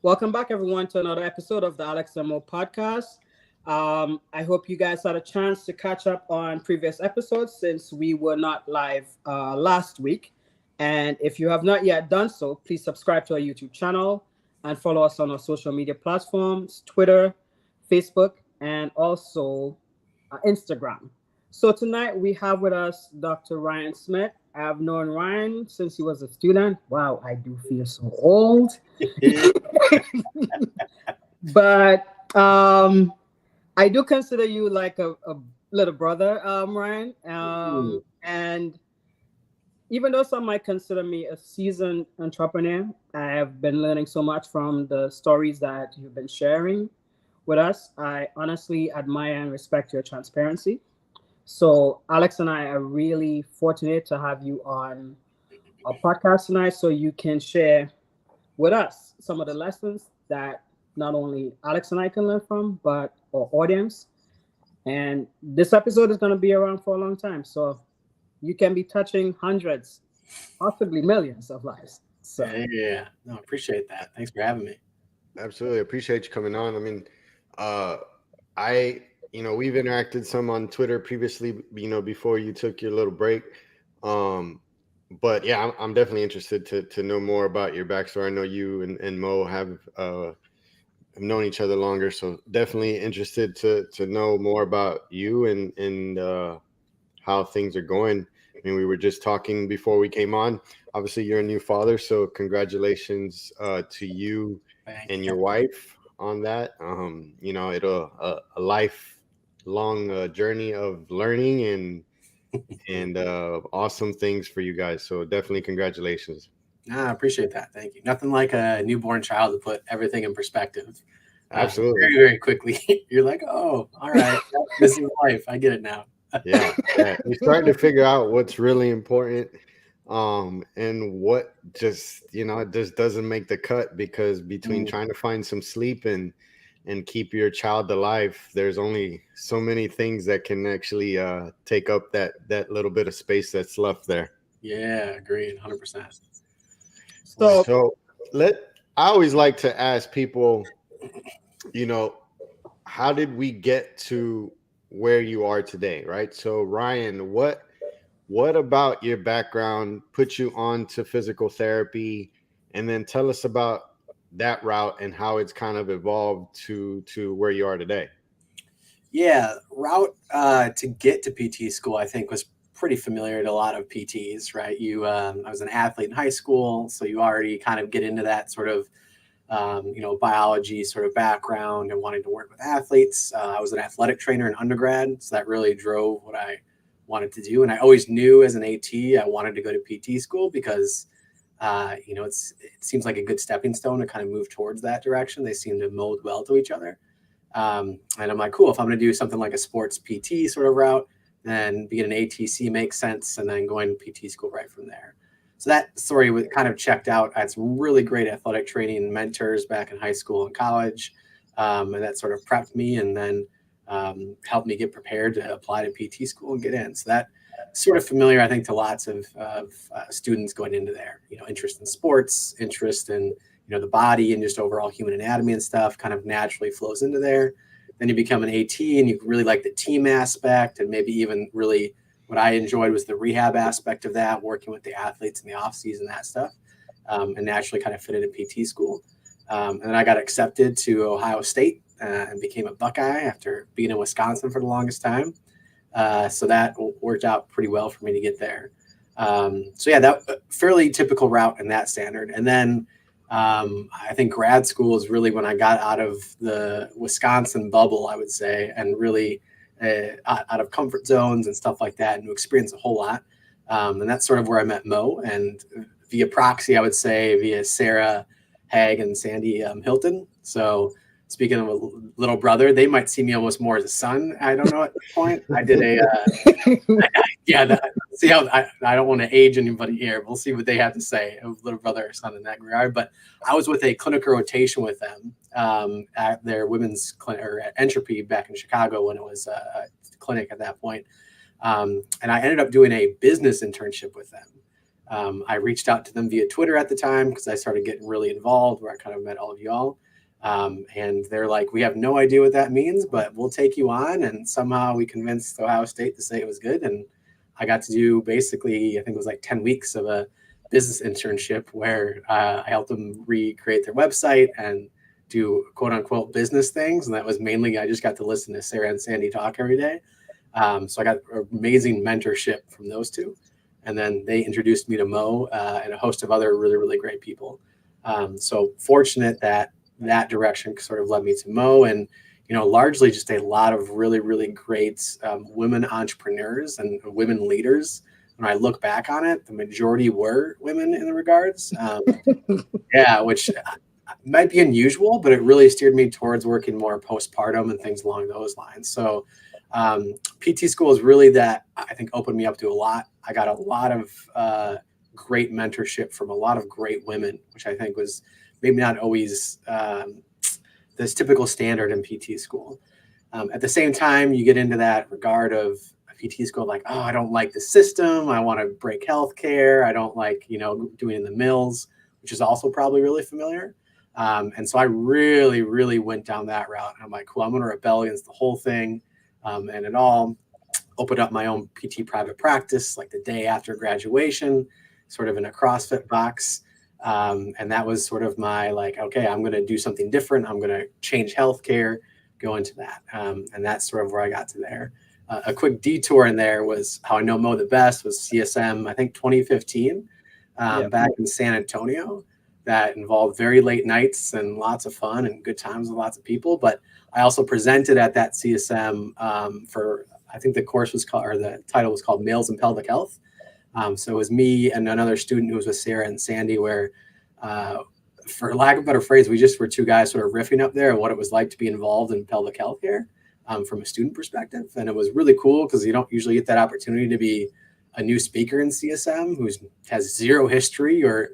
Welcome back, everyone, to another episode of the AlexAndMo Podcast. I hope you guys had a chance to catch up on previous episodes since we were not live last week. And if you have not yet done so, please subscribe to our YouTube channel and follow us on our social media platforms, Twitter, Facebook, and also Instagram. So tonight we have with us Dr. Ryan Smith. I've known Ryan since he was a student. Wow, I do feel so old. But I do consider you like a little brother, Ryan. And even though some might consider me a seasoned entrepreneur, I have been learning so much from the stories that you've been sharing with us. I honestly admire and respect your transparency. So Alex and I are really fortunate to have you on our podcast tonight so you can share with us some of the lessons that not only Alex and I can learn from, but our audience. And this episode is going to be around for a long time. So you can be touching hundreds, possibly millions of lives. So yeah. No, appreciate that. Thanks for having me. Absolutely. Appreciate you coming on. I mean, we've interacted some on Twitter previously, before you took your little break. But yeah, I'm definitely interested to know more about your backstory. I know you and Mo have known each other longer, so definitely interested to know more about you and how things are going. I mean, we were just talking before we came on. Obviously, you're a new father, so congratulations to you and your wife on that. It'll a lifelong journey of learning and awesome things for you guys. So definitely congratulations. I appreciate that. Thank you. Nothing like a newborn child to put everything in perspective. Absolutely. Very, very quickly. You're like, oh, all right. This is life. I get it now. Yeah. You're starting to figure out what's really important and what just doesn't make the cut, because between trying to find some sleep and keep your child alive, there's only so many things that can actually take up that little bit of space that's left there. Yeah, agreed, 100%. So I always like to ask people, how did we get to where you are today, right? So Ryan, what about your background put you on to physical therapy? And then tell us about that route and how it's kind of evolved to where you are today. Yeah, route to get to PT school, I think, was pretty familiar to a lot of PTs, right? I was an athlete in high school, so you already kind of get into that sort of, biology sort of background and wanting to work with athletes. I was an athletic trainer in undergrad, so that really drove what I wanted to do. And I always knew as an AT, I wanted to go to PT school because it seems like a good stepping stone to kind of move towards that direction. They seem to mold well to each other. And I'm like, cool, if I'm going to do something like a sports PT sort of route, then being an ATC makes sense. And then going to PT school right from there. So that story was kind of checked out. I had some really great athletic training mentors back in high school and college. And that sort of prepped me and then helped me get prepared to apply to PT school and get in. So that sort of familiar, I think, to lots of students going into there, interest in sports, interest in, the body and just overall human anatomy and stuff kind of naturally flows into there. Then you become an AT and you really like the team aspect, and maybe even really what I enjoyed was the rehab aspect of that, working with the athletes in the off season, that stuff, and naturally kind of fit into PT school. And then I got accepted to Ohio State and became a Buckeye after being in Wisconsin for the longest time. So that worked out pretty well for me to get there. That fairly typical route in that standard. And then I think grad school is really when I got out of the Wisconsin bubble, I would say, and really out of comfort zones and stuff like that, and to experience a whole lot. And that's sort of where I met Mo, and via proxy, I would say via Sarah Hag and Sandy Hilton. So speaking of a little brother, they might see me almost more as a son. I don't know at this point. I did see how I don't want to age anybody here. We'll see what they have to say, a little brother or son in that regard. But I was with a clinical rotation with them at their women's clinic, or at Entropy back in Chicago when it was a clinic at that point. And I ended up doing a business internship with them. I reached out to them via Twitter at the time because I started getting really involved, where I kind of met all of y'all. And they're like, we have no idea what that means, but we'll take you on. And somehow we convinced Ohio State to say it was good. And I got to do basically, I think it was like 10 weeks of a business internship where I helped them recreate their website and do quote unquote business things. And that was mainly, I just got to listen to Sarah and Sandy talk every day. So I got amazing mentorship from those two. And then they introduced me to Mo and a host of other really, really great people. So fortunate that direction sort of led me to Mo, and largely just a lot of really, really great women entrepreneurs and women leaders. When I look back on it, the majority were women in the regards. Which might be unusual, but it really steered me towards working more postpartum and things along those lines. So PT school is really that, I think, opened me up to a lot. I got a lot of great mentorship from a lot of great women, which I think was maybe not always this typical standard in PT school. At the same time, you get into that regard of a PT school, like, oh, I don't like the system. I want to break healthcare. I don't like, doing in the mills, which is also probably really familiar. And so I really, really went down that route. I'm like, cool, I'm going to rebel against the whole thing. And it all opened up my own PT private practice, like the day after graduation, sort of in a CrossFit box. And that was sort of my like, okay, I'm going to do something different. I'm going to change healthcare, go into that. And that's sort of where I got to there. A quick detour in there was how I know Mo the best was CSM, I think 2015, back in San Antonio. That involved very late nights and lots of fun and good times with lots of people. But I also presented at that CSM for, I think the course was called, or the title was called Males and Pelvic Health. So it was me and another student who was with Sarah and Sandy, where, for lack of a better phrase, we just were two guys sort of riffing up there and what it was like to be involved in pelvic health care from a student perspective. And it was really cool because you don't usually get that opportunity to be a new speaker in CSM who has zero history, or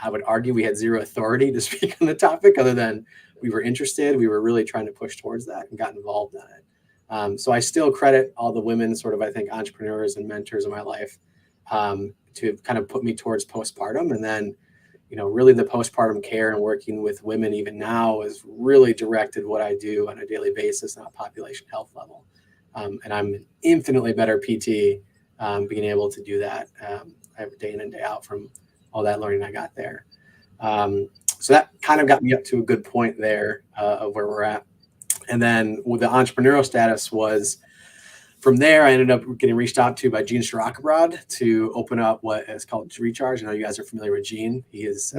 I would argue we had zero authority to speak on the topic, other than we were interested. We were really trying to push towards that and got involved in it. So I still credit all the women, sort of, I think, entrepreneurs and mentors in my life to kind of put me towards postpartum. And then, really the postpartum care and working with women even now is really directed what I do on a daily basis on a population health level. And I'm an infinitely better PT being able to do that day in and day out from all that learning I got there. So that kind of got me up to a good point there of where we're at. And then with the entrepreneurial status was, from there, I ended up getting reached out to by Gene Shirakabrad to open up what is called Recharge. I know you guys are familiar with Gene. He is,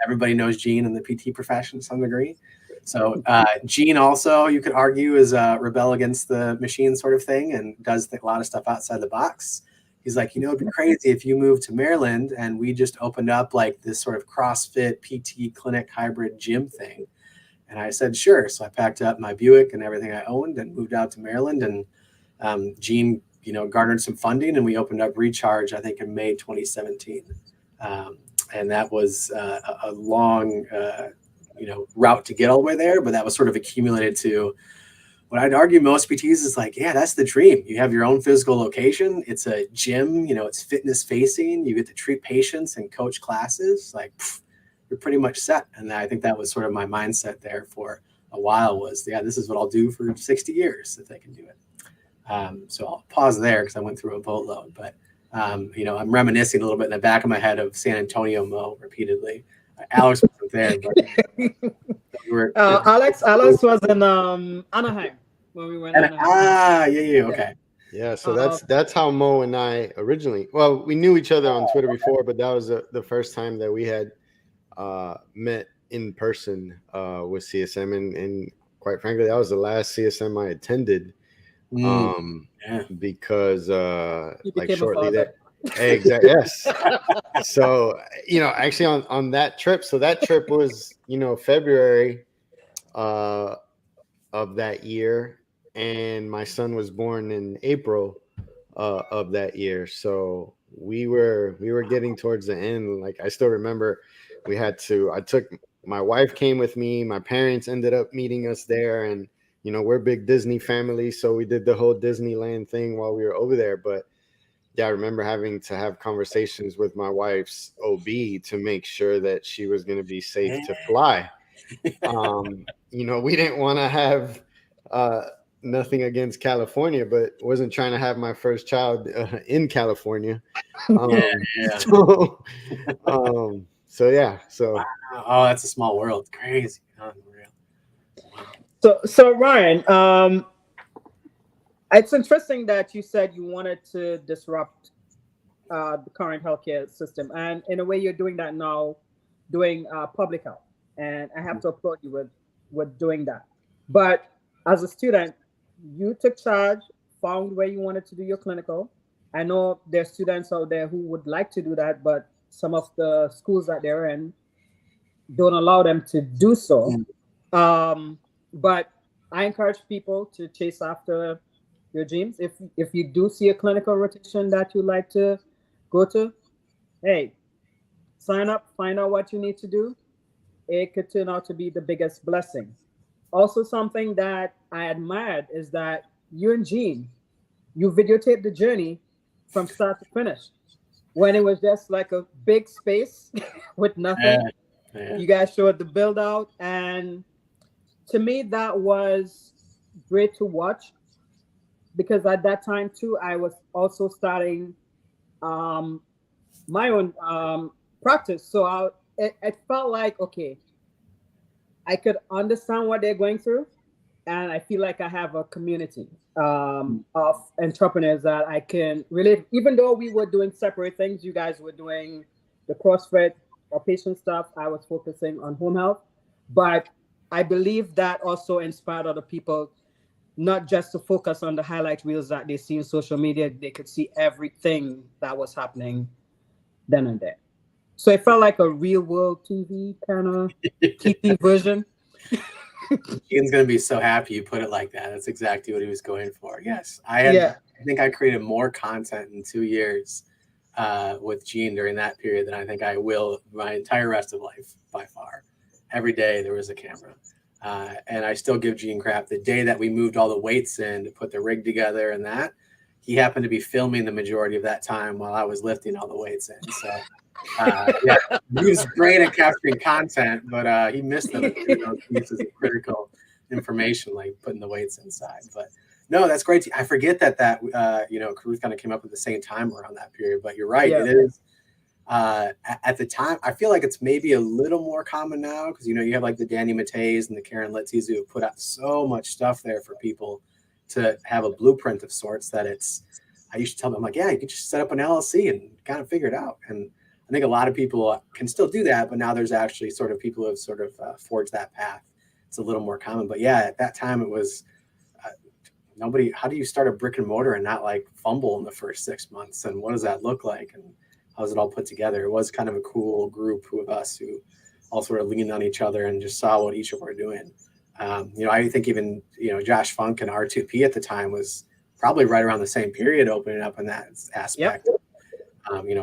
everybody knows Gene in the PT profession to some degree. So Gene also, you could argue, is a rebel against the machine sort of thing and does a lot of stuff outside the box. He's like, it'd be crazy if you moved to Maryland and we just opened up like this sort of CrossFit PT clinic hybrid gym thing. And I said, sure. So I packed up my Buick and everything I owned and moved out to Maryland. And Gene, garnered some funding, and we opened up Recharge, I think, in May 2017. And that was a long, route to get all the way there. But that was sort of accumulated to what I'd argue most PTs is like, yeah, that's the dream. You have your own physical location. It's a gym, it's fitness facing. You get to treat patients and coach classes. Like, you're pretty much set. And I think that was sort of my mindset there for a while was, yeah, this is what I'll do for 60 years if they can do it. So I'll pause there because I went through a boatload, but I'm reminiscing a little bit in the back of my head of San Antonio Mo repeatedly. Alex wasn't there, but Alex was in Anaheim when we went. Okay. Yeah, so that's how Mo and I originally. Well, we knew each other on Twitter before, but that was the first time that we had met in person with CSM, and quite frankly, that was the last CSM I attended. Because like shortly there, exactly, yes. So actually on that trip, so that trip was February of that year, and my son was born in April of that year. So we were getting towards the end. Like, I still remember my wife came with me, my parents ended up meeting us there, and we're a big Disney family, so we did the whole Disneyland thing while we were over there. But yeah, I remember having to have conversations with my wife's OB to make sure that she was going to be safe to fly. We didn't want to have nothing against California, but wasn't trying to have my first child in California. Yeah. So yeah, so wow. Oh, that's a small world. Crazy. Unreal. Wow. So Ryan, it's interesting that you said you wanted to disrupt the current healthcare system, and in a way, you're doing that now, doing public health, and I have to applaud you with doing that. But as a student, you took charge, found where you wanted to do your clinical. I know there's students out there who would like to do that, but some of the schools that they're in don't allow them to do so. But I encourage people to chase after your dreams. If you do see a clinical rotation that you like to go to, hey, sign up, find out what you need to do. It could turn out to be the biggest blessing. Also, something that I admired is that you and Gene, you videotaped the journey from start to finish. When it was just like a big space with nothing, you guys showed the build out, and to me that was great to watch, because at that time too I was also starting my own practice. So it felt like, okay, I could understand what they're going through, and I feel like I have a community of entrepreneurs that I can relate. Even though we were doing separate things, you guys were doing the CrossFit or patient stuff. I was focusing on home health, but I believe that also inspired other people not just to focus on the highlight reels that they see in social media. They could see everything that was happening then and there. So it felt like a real world TV kind of TV version. Ian's gonna be so happy you put it like that. That's exactly what he was going for. Yes, I think I created more content in 2 years with Gene during that period than I think I will my entire rest of life by far. Every day there was a camera, and I still give Gene crap. The day that we moved all the weights in to put the rig together and that, he happened to be filming the majority of that time while I was lifting all the weights in. So. Yeah, he was great at capturing content, but he missed those pieces of critical information, like putting the weights inside. But no, that's great. I forget that Caruth kind of came up at the same time around that period. But you're right, it is. At the time, I feel like it's maybe a little more common now because you have like the Danny Matteis and the Karen Litzies who have put out so much stuff there for people to have a blueprint of sorts that it's. I used to tell them, like, yeah, you can just set up an LLC and kind of figure it out. And I think a lot of people can still do that, but now there's actually sort of people who have sort of forged that path. It's a little more common, but yeah, at that time it was nobody. How do you start a brick and mortar and not like fumble in the first 6 months? And what does that look like? And how's it all put together? It was kind of a cool group of us who all sort of leaned on each other and just saw what each of us were doing. I think even Josh Funk and R2P at the time was probably right around the same period opening up in that aspect. Yep.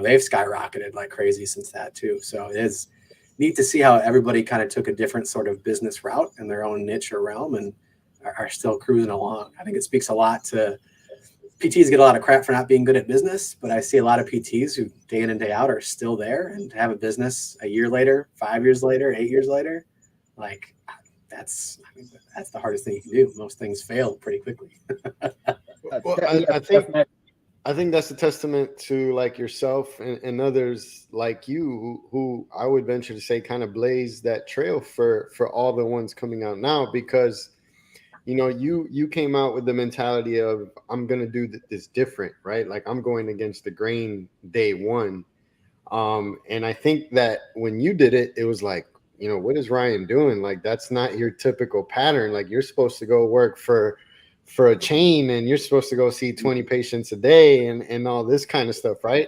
They've skyrocketed like crazy since that too. So it is neat to see how everybody kind of took a different sort of business route in their own niche or realm and are still cruising along. I think it speaks a lot to PTs get a lot of crap for not being good at business, but I see a lot of PTs who day in and day out are still there and have a business a year later, 5 years later, 8 years later. Like that's the hardest thing you can do. Most things fail pretty quickly. Well, I think that's a testament to like yourself and others like you who I would venture to say kind of blaze that trail for all the ones coming out now, because you came out with the mentality of I'm going to do this different, right? Like I'm going against the grain day one. And I think that when you did it, it was like, what is Ryan doing? Like, that's not your typical pattern. Like you're supposed to go work for a chain and you're supposed to go see 20 patients a day and all this kind of stuff, right?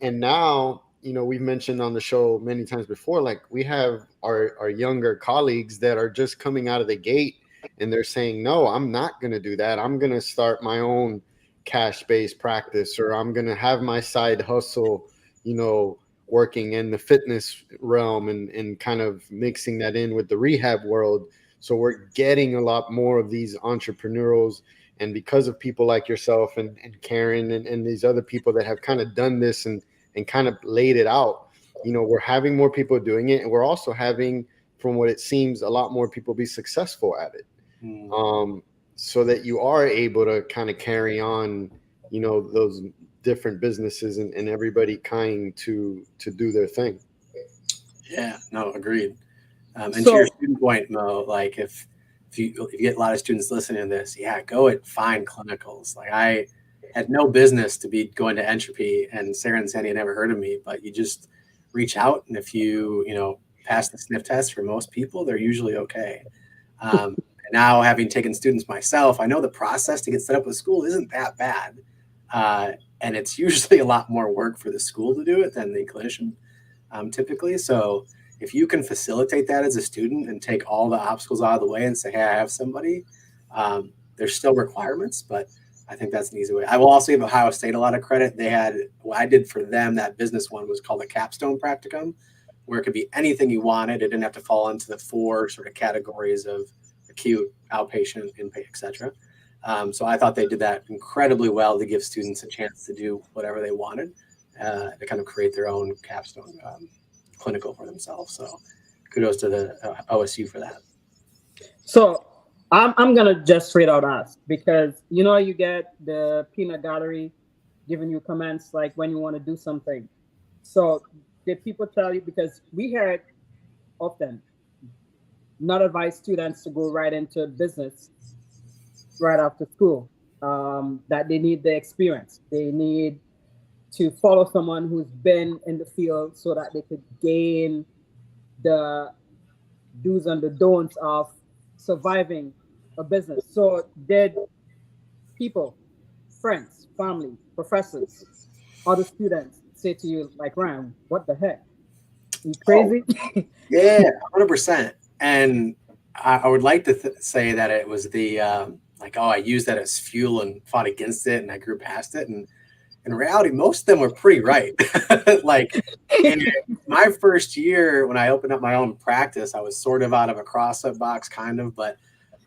And now, we've mentioned on the show many times before, like we have our younger colleagues that are just coming out of the gate and they're saying, no, I'm not going to do that. I'm going to start my own cash-based practice, or I'm going to have my side hustle, working in the fitness realm and kind of mixing that in with the rehab world. So we're getting a lot more of these entrepreneurs And because of people like yourself and Karen and these other people that have kind of done this and kind of laid it out, you know, we're having more people doing it. And we're also having, from what it seems, a lot more people be successful at it. So that you are able to kind of carry on, you know, those different businesses and everybody kind to do their thing. Yeah, no, agreed. And to your student point, Mo, like if you get a lot of students listening to this, yeah, go and find clinicals. Like I had no business to be going to Entropy, and Sarah and Sandy had never heard of me, but you just reach out, and if you pass the sniff test, for most people, they're usually okay. And now, having taken students myself, I know the process to get set up with school isn't that bad, and it's usually a lot more work for the school to do it than the clinician, typically. So if you can facilitate that as a student and take all the obstacles out of the way and say, hey, I have somebody, there's still requirements, but I think that's an easy way. I will also give Ohio State a lot of credit. They had, what I did for them, that business one was called a capstone practicum, where it could be anything you wanted. It didn't have to fall into the 4 sort of categories of acute, outpatient, inpatient, et cetera. So I thought they did that incredibly well to give students a chance to do whatever they wanted, to kind of create their own capstone clinical for themselves. So kudos to the OSU for that. So I'm gonna just straight out ask, because you get the peanut gallery giving you comments like when you want to do something. So did people tell you, because we heard often not advise students to go right into business right after school, that they need the experience, they need to follow someone who's been in the field so that they could gain the do's and the don'ts of surviving a business. So did people, friends, family, professors, other students say to you like, Ryan, what the heck? You crazy? Oh, yeah, 100%. And I would like to say that it was the I used that as fuel and fought against it and I grew past it. And in reality, most of them were pretty right. Like in my first year, when I opened up my own practice, I was sort of out of a CrossFit box, kind of, but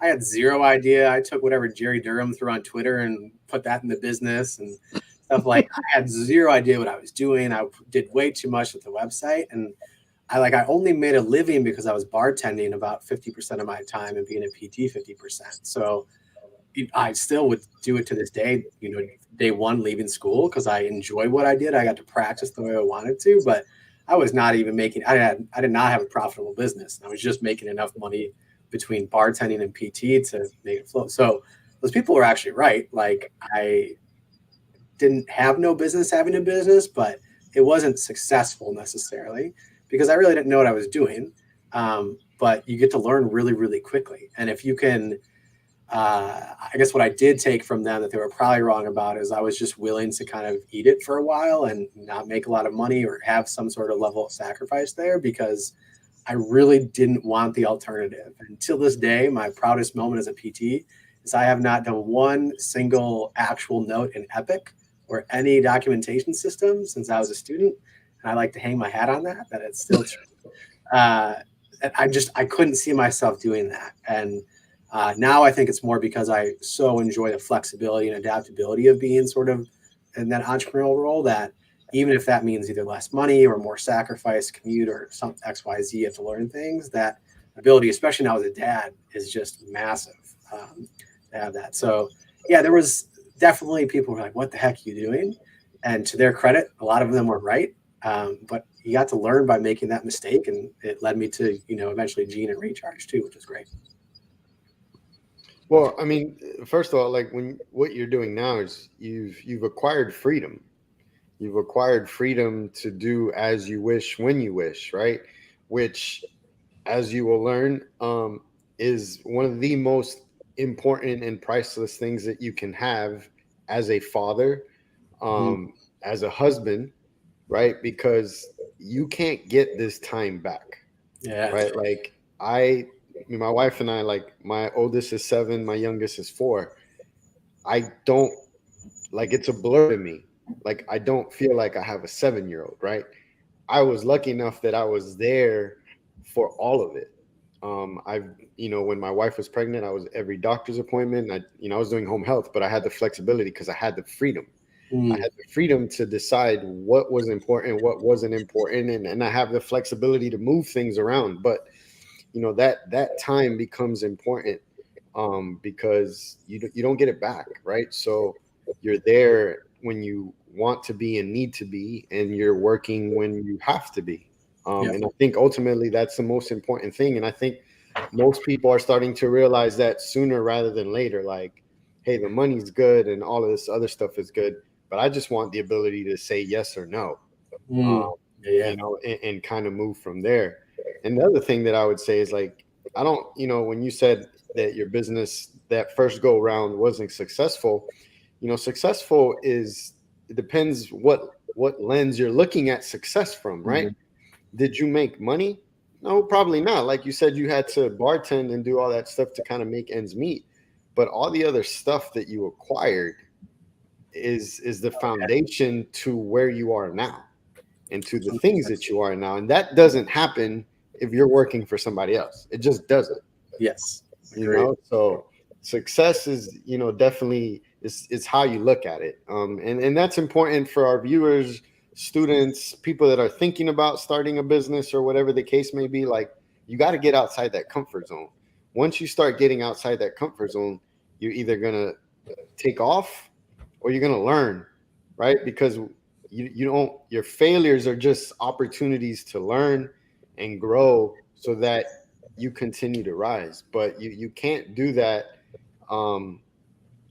I had zero idea. I took whatever Jerry Durham threw on Twitter and put that in the business and stuff. Like I had zero idea what I was doing. I did way too much with the website. And I only made a living because I was bartending about 50% of my time and being a PT 50%. So I still would do it to this day, day one leaving school, because I enjoy what I did. I got to practice the way I wanted to, but I was not even making, I did not have a profitable business. I was just making enough money between bartending and PT to make it flow. So those people were actually right. Like I didn't have no business having a business, but it wasn't successful necessarily because I really didn't know what I was doing. But you get to learn really, really quickly. And if you can, I guess what I did take from them that they were probably wrong about is I was just willing to kind of eat it for a while and not make a lot of money or have some sort of level of sacrifice there, because I really didn't want the alternative. Until this day, my proudest moment as a PT is I have not done one single actual note in Epic or any documentation system since I was a student. And I like to hang my hat on that it's still true. I couldn't see myself doing that. And now I think it's more because I so enjoy the flexibility and adaptability of being sort of in that entrepreneurial role, that even if that means either less money or more sacrifice, commute, or some XYZ, you have to learn things, that ability, especially now as a dad, is just massive to have that. So yeah, there was definitely people who were like, what the heck are you doing? And to their credit, a lot of them were right. But you got to learn by making that mistake. And it led me to, eventually Gene and Recharge too, which is great. Well, I mean, first of all, like what you're doing now is you've acquired freedom. You've acquired freedom to do as you wish, when you wish, right? Which, as you will learn, is one of the most important and priceless things that you can have as a father, as a husband, right? Because you can't get this time back. Yeah. Right. Like my wife and I, like my oldest is 7, my youngest is 4. I don't it's a blur to me. Like, I don't feel like I have a 7-year-old, right? I was lucky enough that I was there for all of it. I've, when my wife was pregnant, I was every doctor's appointment. I was doing home health, but I had the flexibility because I had the freedom. I had the freedom to decide what was important, what wasn't important, and I have the flexibility to move things around. But that time becomes important because you don't get it back, right? So you're there when you want to be and need to be, and you're working when you have to be. And I think ultimately that's the most important thing. And I think most people are starting to realize that sooner rather than later. Like, hey, the money's good and all of this other stuff is good, but I just want the ability to say yes or no, and kind of move from there. And the other thing that I would say is, like, I don't, when you said that your business that first go round wasn't successful, successful it depends what lens you're looking at success from, right? Did you make money? No, probably not. Like you said, you had to bartend and do all that stuff to kind of make ends meet. But all the other stuff that you acquired is the foundation to where you are now and to the things that you are now. And that doesn't happen if you're working for somebody else. It just doesn't. Yes. So success is, definitely is how you look at it. And that's important for our viewers, students, people that are thinking about starting a business or whatever the case may be. Like, you got to get outside that comfort zone. Once you start getting outside that comfort zone, you're either going to take off or you're going to learn, right? Because your failures are just opportunities to learn and grow so that you continue to rise. But you can't do that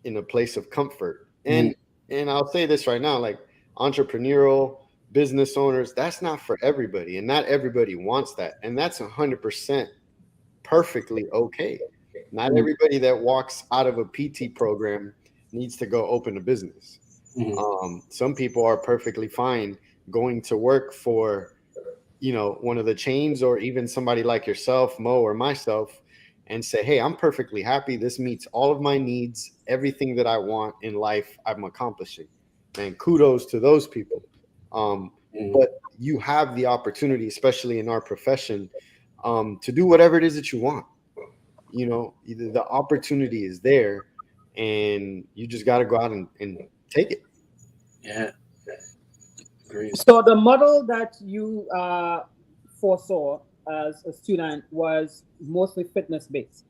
in a place of comfort. And I'll say this right now, like, entrepreneurial business owners, that's not for everybody, and not everybody wants that, and that's 100% perfectly okay. Not everybody that walks out of a PT program needs to go open a business. Some people are perfectly fine going to work for one of the chains, or even somebody like yourself, Mo, or myself, and say, hey, I'm perfectly happy. This meets all of my needs. Everything that I want in life, I'm accomplishing. And kudos to those people. But you have the opportunity, especially in our profession, to do whatever it is that you want. The opportunity is there, and you just got to go out and take it. Yeah. Great. So the model that you foresaw as a student was mostly fitness based.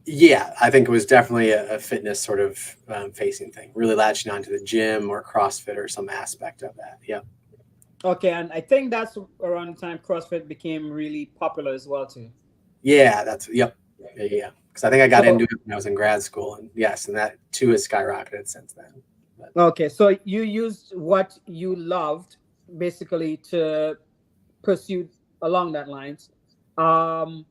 Yeah, I think it was definitely a fitness sort of facing thing, really latching onto the gym or CrossFit or some aspect of that. Yeah. Okay, and I think that's around the time CrossFit became really popular as well too. Yeah, Yeah. Because I think I got into it when I was in grad school, and yes, and that too has skyrocketed since then. Okay, so you used what you loved basically to pursue along that lines. Now,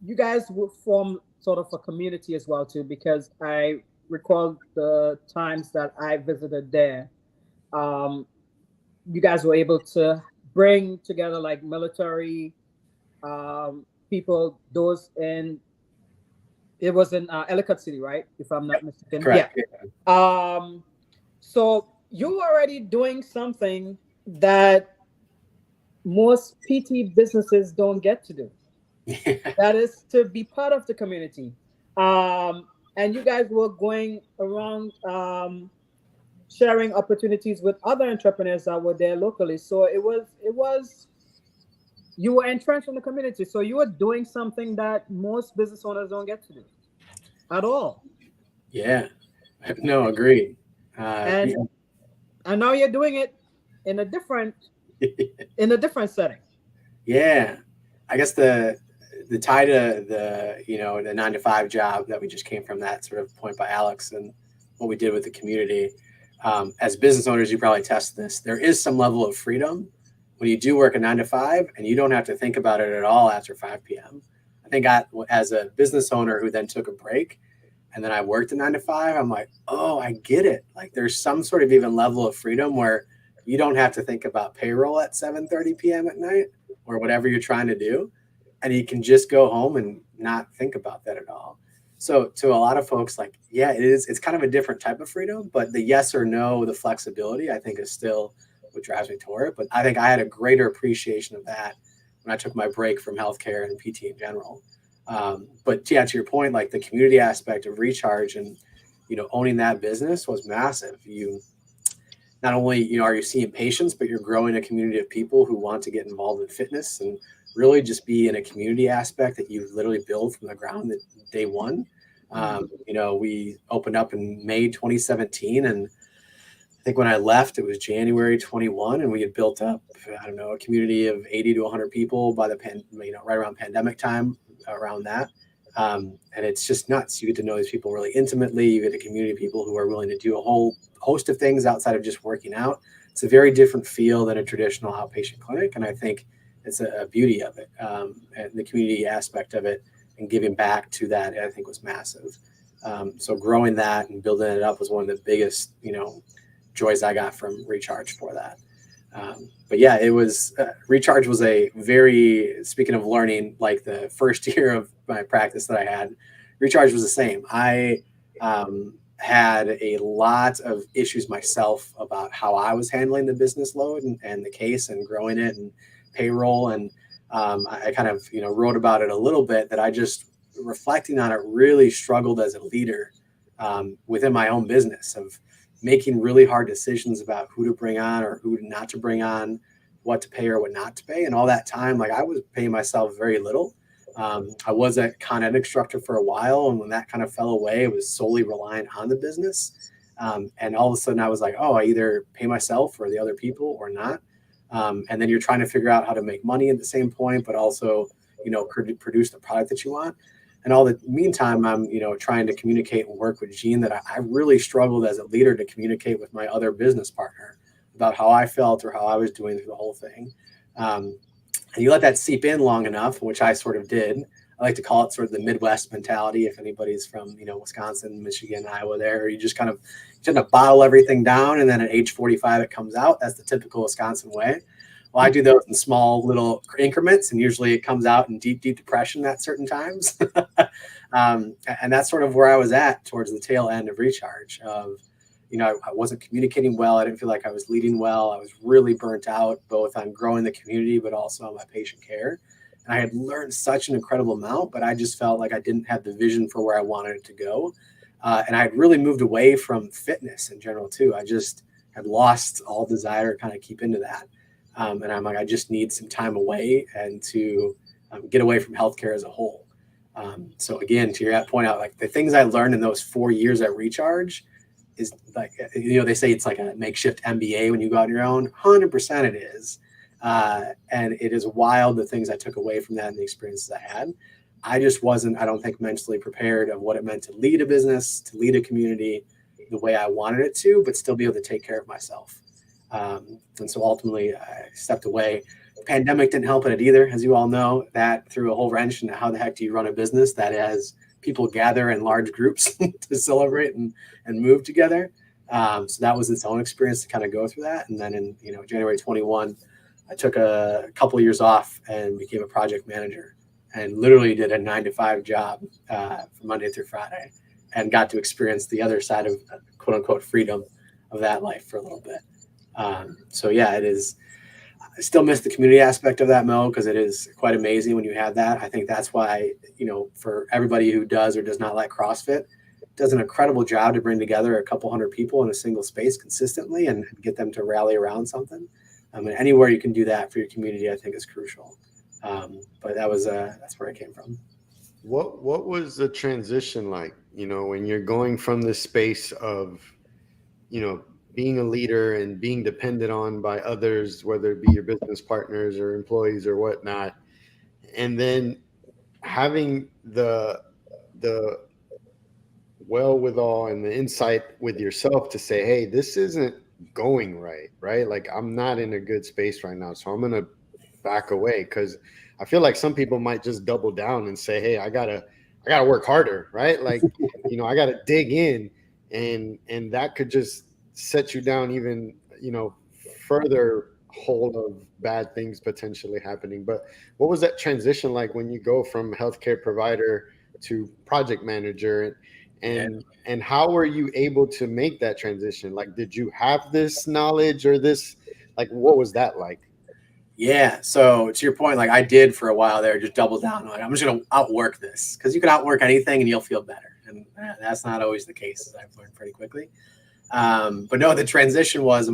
you guys would form sort of a community as well too, because I recall the times that I visited there. You guys were able to bring together like military people, those in it was in Ellicott City, right? If I'm not mistaken. Correct. Yeah. So you were already doing something that most PT businesses don't get to do. That is to be part of the community. And you guys were going around sharing opportunities with other entrepreneurs that were there locally. So it was you were entrenched in the community. So you were doing something that most business owners don't get to do at all. Yeah. No, agreed. And now you're doing it in a different setting. Yeah. I guess the tie to the 9-to-5 job that we just came from, that sort of point by Alex, and what we did with the community. As business owners, you probably test this. There is some level of freedom when you do work a 9-to-5, and you don't have to think about it at all after 5 p.m. I think as a business owner who then took a break and then I worked a 9-to-5, I'm like, oh, I get it. Like, there's some sort of even level of freedom where you don't have to think about payroll at 7:30 p.m. at night or whatever you're trying to do. And you can just go home and not think about that at all. So to a lot of folks, like, yeah, it's kind of a different type of freedom, but the yes or no, the flexibility, I think, is still what drives me toward it. But I think I had a greater appreciation of that when I took my break from healthcare and PT in general. But yeah, to your point, like the community aspect of Recharge and, owning that business was massive. You not only, are you seeing patients, but you're growing a community of people who want to get involved in fitness and really just be in a community aspect that you literally build from the ground that day one. We opened up in May 2017, and I think when I left, it was January 21, and we had built up, I don't know, a community of 80 to 100 people by the right around pandemic time, around that. And it's just nuts. You get to know these people really intimately. You get a community of people who are willing to do a whole host of things outside of just working out. It's a very different feel than a traditional outpatient clinic, and I think it's a beauty of it, and the community aspect of it, and giving back to that, I think, was massive. So growing that and building it up was one of the biggest, joys I got from Recharge for that. But yeah, it was Recharge was a very, speaking of learning, like the first year of my practice that I had, Recharge was the same. I had a lot of issues myself about how I was handling the business load and the case and growing it and payroll. And I kind of, wrote about it a little bit, that I just, reflecting on it, really struggled as a leader within my own business of making really hard decisions about who to bring on or who not to bring on, what to pay or what not to pay. And all that time, like I was paying myself very little. I was a Con Ed instructor for a while. And when that kind of fell away, it was solely reliant on the business. And all of a sudden I was like, oh, I either pay myself or the other people or not. And then you're trying to figure out how to make money at the same point, but also, produce the product that you want. And all the meantime, I'm, trying to communicate and work with Gene, that I really struggled as a leader to communicate with my other business partner about how I felt or how I was doing through the whole thing. And you let that seep in long enough, which I sort of did. I like to call it sort of the Midwest mentality. If anybody's from, Wisconsin, Michigan, Iowa there, you just kind of tend to bottle everything down. And then at age 45, it comes out. That's the typical Wisconsin way. Well, I do those in small little increments, and usually it comes out in deep, deep depression at certain times. And that's sort of where I was at towards the tail end of Recharge. Of, I wasn't communicating well. I didn't feel like I was leading well. I was really burnt out, both on growing the community, but also on my patient care. And I had learned such an incredible amount, but I just felt like I didn't have the vision for where I wanted it to go. And I had really moved away from fitness in general too. I just had lost all desire to kind of keep into that. And I'm like, I just need some time away and to get away from healthcare as a whole. So again, to your point out, like the things I learned in those 4 years at Recharge is like, they say it's like a makeshift MBA when you go on your own. 100% it is. And it is wild, the things I took away from that and the experiences I had. I just wasn't, I don't think, mentally prepared of what it meant to lead a business, to lead a community the way I wanted it to, but still be able to take care of myself. And so ultimately I stepped away. The pandemic didn't help in it either. As you all know, that threw a whole wrench into how the heck do you run a business that has people gather in large groups to celebrate and move together. So that was its own experience to kind of go through that. And then in, January 21, I took a couple of years off and became a project manager and literally did a 9-to-5 job from Monday through Friday and got to experience the other side of quote unquote freedom of that life for a little bit. So yeah, it is. I still miss the community aspect of that, Mo, because it is quite amazing when you have that. I think that's why, for everybody who does or does not like CrossFit, does an incredible job to bring together a couple hundred people in a single space consistently and get them to rally around something. And anywhere you can do that for your community, I think is crucial. But that's where I came from. What was the transition like, when you're going from this space of, being a leader and being dependent on by others, whether it be your business partners or employees or whatnot, and then having the wherewithal and the insight with yourself to say, hey, this isn't going right? Like, I'm not in a good space right now, so I'm going to back away. Because I feel like some people might just double down and say, hey, I gotta work harder, right? Like, I gotta dig in, and that could just set you down even, further hold of bad things potentially happening. But what was that transition like when you go from healthcare provider to project manager, and how were you able to make that transition? Like, did you have this knowledge or this, like, what was that like? Yeah. So to your point, like I did for a while there, just double down. Like I'm just going to outwork this, because you can outwork anything and you'll feel better. And that's not always the case, as I've learned pretty quickly. But no, the transition was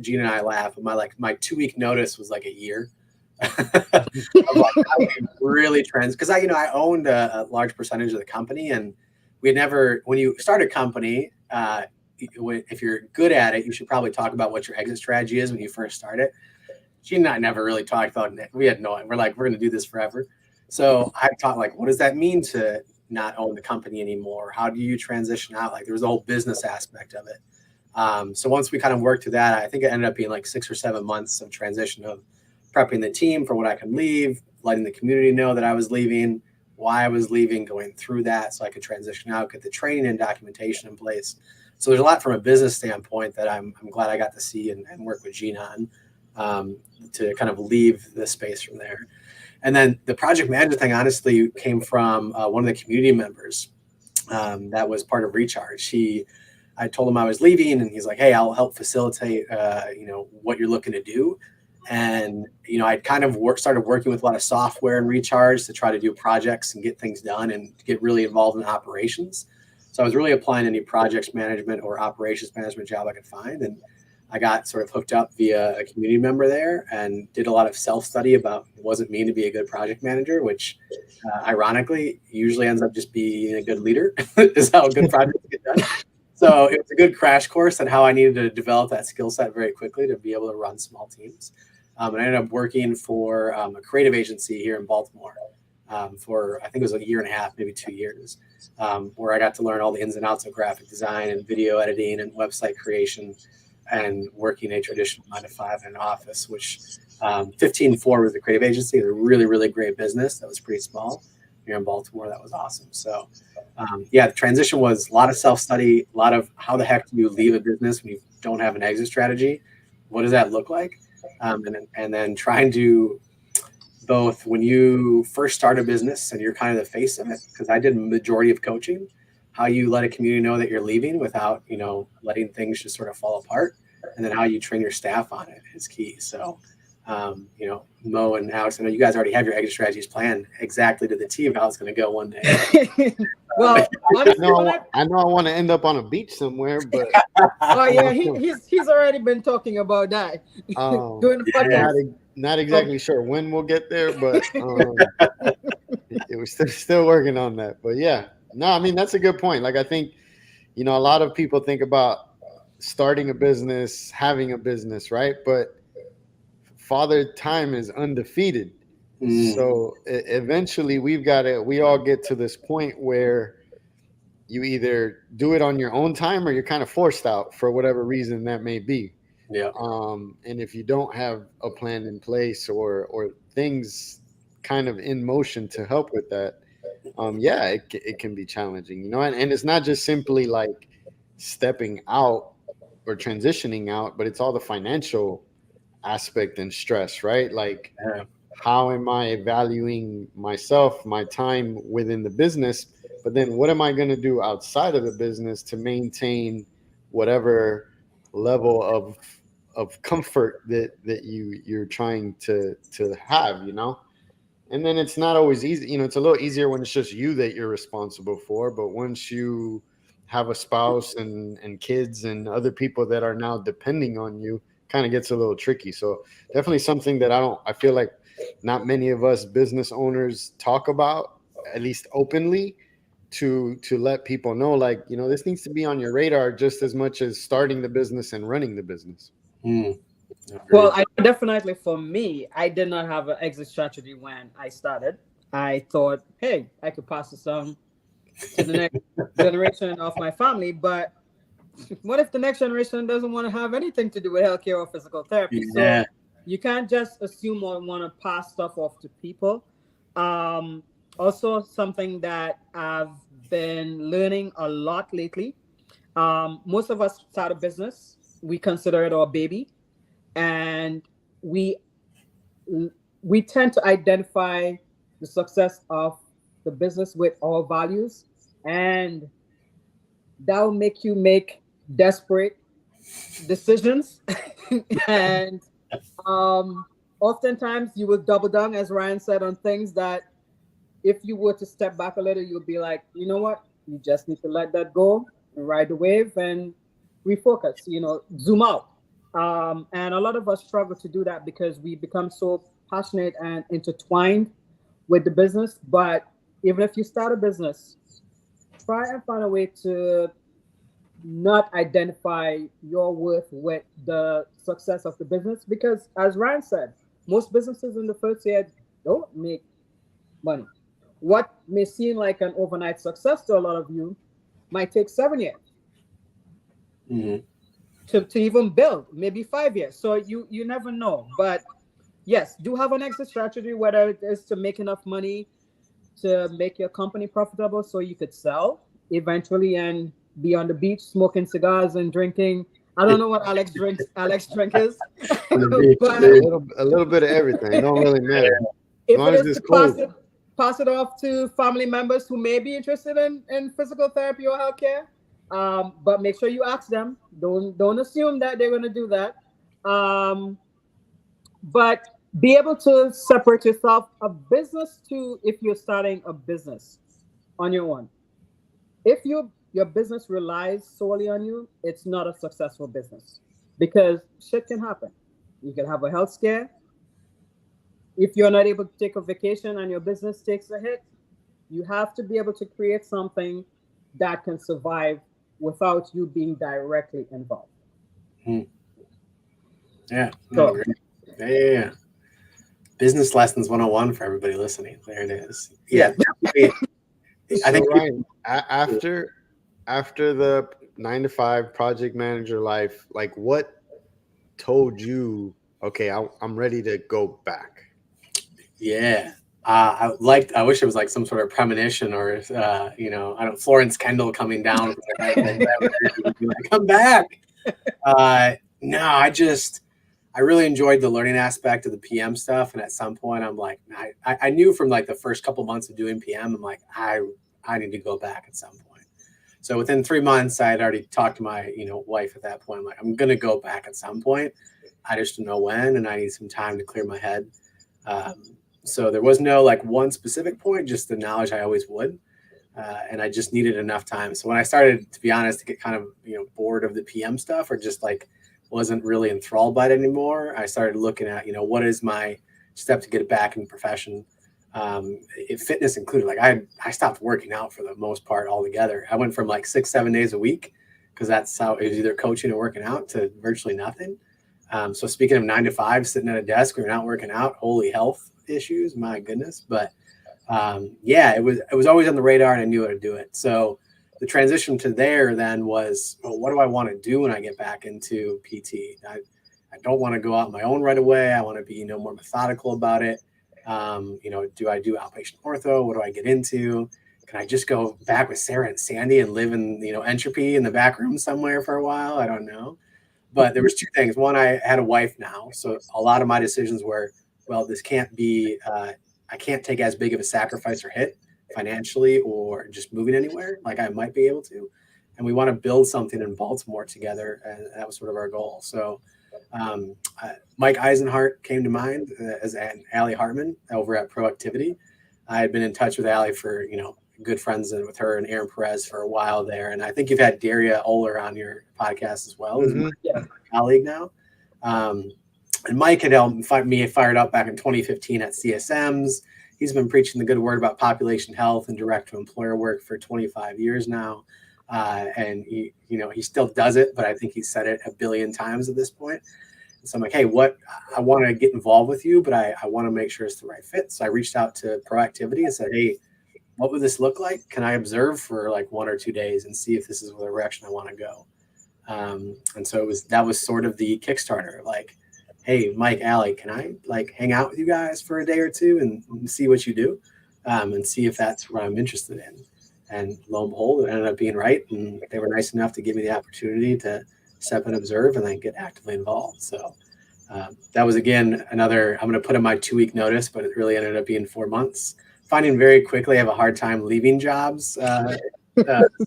Gina and I laugh, but my 2-week notice was like a year. Of like, how we really because I owned a large percentage of the company, and we had never, when you start a company, if you're good at it, you should probably talk about what your exit strategy is when you first start it. Gina and I never really talked about it. We had we're like, we're going to do this forever. So I taught like, what does that mean to not own the company anymore? How do you transition out? Like there was a whole business aspect of it. So once we kind of worked through that, I think it ended up being like 6 or 7 months of transition of prepping the team for when I could leave, letting the community know that I was leaving, why I was leaving, going through that so I could transition out, get the training and documentation in place. So there's a lot from a business standpoint that I'm glad I got to see and work with Gina on to kind of leave the space from there. And then the project manager thing honestly came from one of the community members that was part of Recharge. I told him I was leaving, and he's like, hey, I'll help facilitate, what you're looking to do. And, I'd kind of started working with a lot of software and Recharge to try to do projects and get things done and get really involved in operations. So I was really applying any projects management or operations management job I could find. And I got sort of hooked up via a community member there and did a lot of self-study about what does it mean to be a good project manager, which ironically usually ends up just being a good leader is how good projects get done. So it was a good crash course on how I needed to develop that skill set very quickly to be able to run small teams. And I ended up working for a creative agency here in Baltimore for, I think it was a year and a half, maybe 2 years, where I got to learn all the ins and outs of graphic design and video editing and website creation and working a traditional 9-to-5 in an office, which 15-4 was the creative agency. It was a really, really great business that was pretty small here in Baltimore. That was awesome. So the transition was a lot of self-study, a lot of how the heck do you leave a business when you don't have an exit strategy? What does that look like? And then trying to both when you first start a business and you're kind of the face of it, because I did a majority of coaching, how you let a community know that you're leaving without, letting things just sort of fall apart. And then how you train your staff on it is key. So, Mo and Alex, I know you guys already have your exit strategies planned exactly to the T of how it's going to go one day. Well, I know I want to end up on a beach somewhere, but oh yeah, he's already been talking about that during the podcast. Not exactly sure when we'll get there, but we're still working on that. But yeah, no, I mean that's a good point. Like I think, a lot of people think about starting a business, having a business, right? But Father Time is undefeated. So eventually we all get to this point where you either do it on your own time or you're kind of forced out for whatever reason that may be. Yeah. And if you don't have a plan in place or things kind of in motion to help with that, it can be challenging, and it's not just simply like stepping out or transitioning out, but it's all the financial aspect and stress, right? Like, how am I valuing myself, my time within the business? But then what am I going to do outside of the business to maintain whatever level of comfort that you're trying to have, And then it's not always easy. It's a little easier when it's just you that you're responsible for. But once you have a spouse and kids and other people that are now depending on you, kind of gets a little tricky. So definitely something that I feel like not many of us business owners talk about, at least openly, to let people know, like, this needs to be on your radar just as much as starting the business and running the business. Well, definitely for me, I did not have an exit strategy when I started. I thought, hey, I could pass this on to the next generation of my family. But what if the next generation doesn't want to have anything to do with healthcare or physical therapy? Yeah. So you can't just assume or want to pass stuff off to people. Also, something that I've been learning a lot lately. Most of us start a business. We consider it our baby. And we tend to identify the success of the business with our values, and that will make you make desperate decisions. And oftentimes you will double down, as Ryan said, on things that if you were to step back a little, you'll be like, you know what? You just need to let that go and ride the wave and refocus, zoom out. And a lot of us struggle to do that because we become so passionate and intertwined with the business. But even if you start a business, try and find a way to not identify your worth with the success of the business, because as Ryan said, most businesses in the first year don't make money. What may seem like an overnight success to a lot of you might take 7 years to even build, maybe 5 years. So you never know. But yes, do have an exit strategy, whether it is to make enough money to make your company profitable so you could sell eventually and be on the beach smoking cigars and drinking. I don't know what Alex drink is, a little bit of everything. It don't really matter. If it is to pass it off to family members who may be interested in physical therapy or healthcare. But make sure you ask them. Don't assume that they're going to do that. But be able to separate yourself a business to if you're starting a business on your own. If your business relies solely on you, it's not a successful business because shit can happen. You can have a health scare. If you're not able to take a vacation and your business takes a hit, you have to be able to create something that can survive without you being directly involved. Yeah. So, yeah. Business lessons 101 for everybody listening. There it is. Yeah. I think Ryan, after the 9-to-5 project manager life, like what told you, okay, I'm ready to go back? Yeah. I wish it was like some sort of premonition or, I don't Florence Kendall coming down. Come back. No, I really enjoyed the learning aspect of the PM stuff. And at some point I'm like, I knew from like the first couple months of doing PM, I'm like, I need to go back at some point. So within 3 months, I had already talked to my, wife at that point. I'm like, I'm going to go back at some point. I just don't know when, and I need some time to clear my head. So there was no like one specific point, just the knowledge I always would. And I just needed enough time. So when I started, to be honest, to get kind of, bored of the PM stuff or just like wasn't really enthralled by it anymore, I started looking at, what is my step to get back in the profession? Fitness included. Like I stopped working out for the most part altogether. I went from like 6-7 days a week, because that's how it was, either coaching or working out, to virtually nothing. So speaking of 9-to-5, sitting at a desk when you're not working out, holy health issues, my goodness. But it was always on the radar, and I knew how to do it. So the transition to there then was, well, what do I want to do when I get back into PT? I don't want to go out on my own right away. I want to be, more methodical about it. Do I do outpatient ortho? What do I get into? Can I just go back with Sarah and Sandy and live in, entropy in the back room somewhere for a while? I don't know. But there was two things. One, I had a wife now. So a lot of my decisions were, well, this can't be, I can't take as big of a sacrifice or hit financially or just moving anywhere like I might be able to. And we want to build something in Baltimore together. And that was sort of our goal. So Mike Eisenhart came to mind as Allie Hartman over at Proactivity. I had been in touch with Allie for, good friends with her and Aaron Perez for a while there. And I think you've had Daria Oler on your podcast as well, as my colleague now. And Mike had helped me fired up back in 2015 at CSMs. He's been preaching the good word about population health and direct to employer work for 25 years now. And he still does it, but I think he's said it a billion times at this point. And so I'm like, hey, I want to get involved with you, but I want to make sure it's the right fit. So I reached out to Proactivity and said, hey, what would this look like? Can I observe for like 1 or 2 days and see if this is the direction I want to go? And so that was sort of the Kickstarter. Like, hey, Mike, Allie, can I like hang out with you guys for a day or two and see what you do, and see if that's what I'm interested in? And lo and behold, it ended up being right. And they were nice enough to give me the opportunity to step and observe and then get actively involved. So that was, again, another, I'm going to put in my 2-week notice, but it really ended up being 4 months. Finding very quickly I have a hard time leaving jobs. So that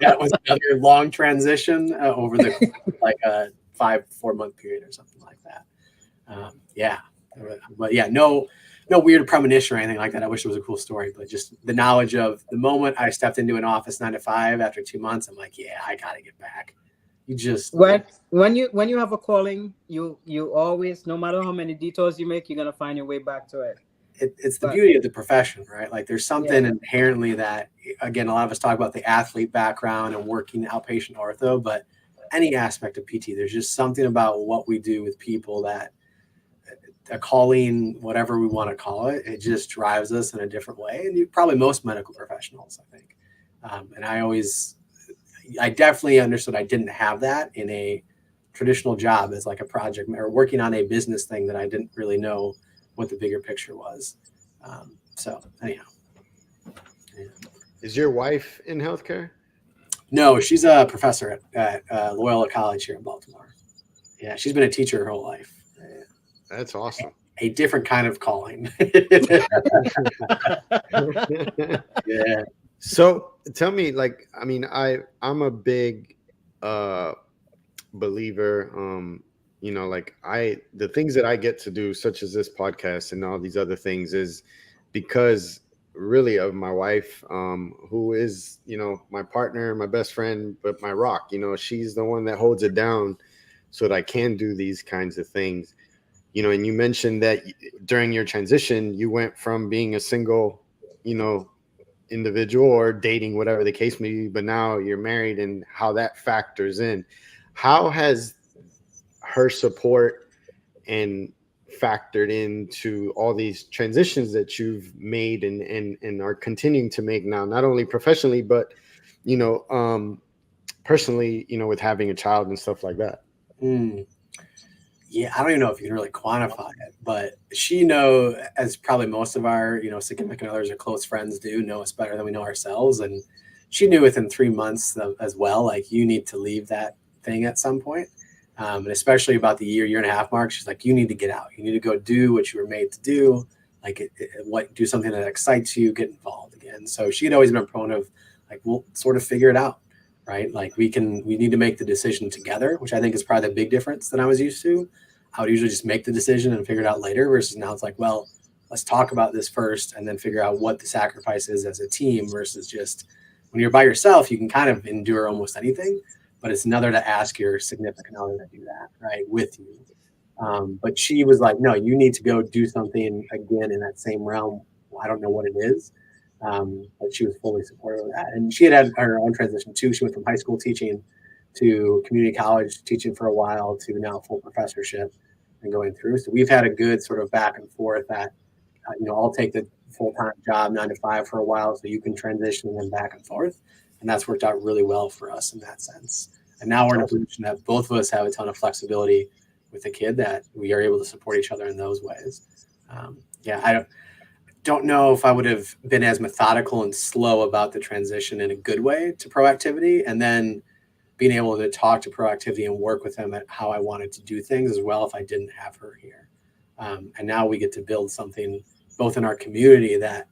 was another long transition over the like a 4 month period or something like that. yeah, but yeah, no weird premonition or anything like that. I wish it was a cool story, but just the knowledge of the moment I stepped into an office 9 to 5 after 2 months, I'm like, yeah, I gotta get back. You just when you have a calling, you always, no matter how many detours you make, you're gonna find your way back to it. It's the beauty of the profession, right? Like there's something inherently that, again, a lot of us talk about the athlete background and working outpatient ortho, but any aspect of PT, there's just something about what we do with people that a calling, whatever we want to call it, it just drives us in a different way. And probably most medical professionals, I think. And I definitely understood I didn't have that in a traditional job as like a project or working on a business thing that I didn't really know what the bigger picture was. So anyhow. Yeah. Is your wife in healthcare? No, she's a professor at Loyola College here in Baltimore. Yeah, she's been a teacher her whole life. Yeah. That's awesome. A different kind of calling. Yeah. So tell me, like, I mean, I'm a big believer, like the things that I get to do, such as this podcast and all these other things, is because really of my wife, who is, my partner, my best friend, but my rock. She's the one that holds it down so that I can do these kinds of things. And you mentioned that during your transition, you went from being a single, individual or dating, whatever the case may be, but now you're married, and how that factors in. How has her support and factored into all these transitions that you've made and are continuing to make now, not only professionally, but, personally, with having a child and stuff like that? Yeah, I don't even know if you can really quantify it, but she as probably most of our, significant others or close friends do, know us better than we know ourselves. And she knew within 3 months as well, like, you need to leave that thing at some point. And especially about the year and a half mark, she's like, you need to get out. You need to go do what you were made to do. Like do something that excites you, get involved again. So she had always been prone of like, we'll sort of figure it out. Right? Like we need to make the decision together, which I think is probably the big difference that I was used to. I would usually just make the decision and figure it out later, versus now it's like, well, let's talk about this first and then figure out what the sacrifice is as a team, versus just when you're by yourself, you can kind of endure almost anything, but it's another to ask your significant other to do that, right, with you. But she was like, no, you need to go do something again in that same realm. I don't know what it is. But she was fully supportive of that. And she had her own transition too. She went from high school teaching to community college teaching for a while to now full professorship and going through. So we've had a good sort of back and forth that, I'll take the full-time job 9 to 5 for a while so you can transition and then back and forth. And that's worked out really well for us in that sense. And now we're in a position that both of us have a ton of flexibility with the kid, that we are able to support each other in those ways. I don't know if I would have been as methodical and slow about the transition in a good way to proactivity, and then being able to talk to proactivity and work with them at how I wanted to do things as well if I didn't have her here. And now we get to build something both in our community that,